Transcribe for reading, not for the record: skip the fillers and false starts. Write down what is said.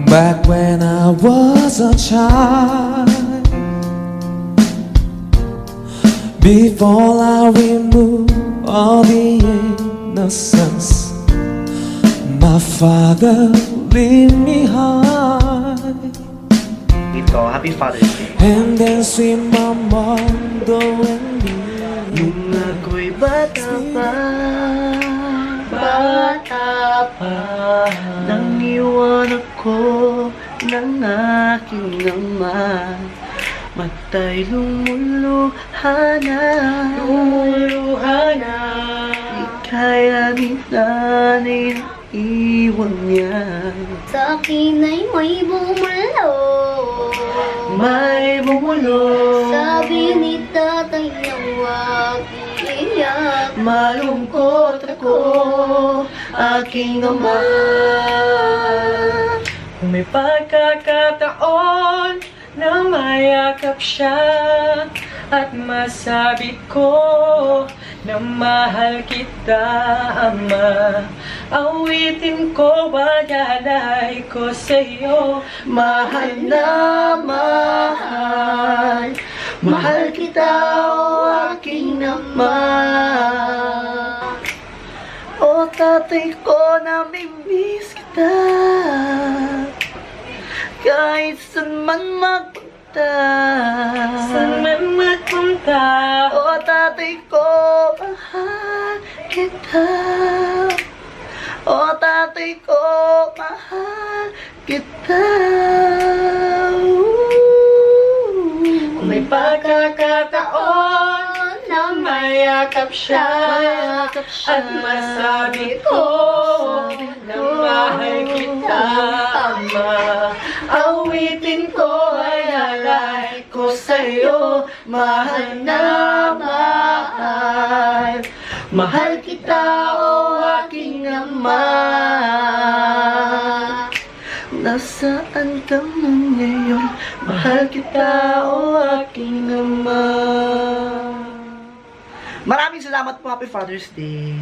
Back when I was a child, before I remove all the innocence, my father leave me high, Ito, Happy Father's Day. and then sweet my mother and me. Nung ako'y bata pa, nang iwan ako ng aking ama, mata'y lumuluha na. Di kaya ni nanay na iwan niya. Sa akin ay may May bumulong, Sabi ni tatay na huwag iiyak. malungkot ako, aking ama. Kung may pagkakataon na mayakap siya at masabi ko na mahal kita, ama, awitin ko, balalay ko sa'yo. Mahal na mahal, mahal kita, o aking ama. O tatay ko, namimiss kita, kahit saan man magpunta. O tatay ko, mahal kita. O tatay ko, mahal kita. Kung may pagkakataon na mayakap siya at masabi ko na mahal kita, ama, awitin ko ay alay ko sa'yo. Mahal na mahal, mahal kita, o aking ama. Nasaan ka man ngayon, mahal kita, o aking ama. Maraming salamat po. Happy Father's Day.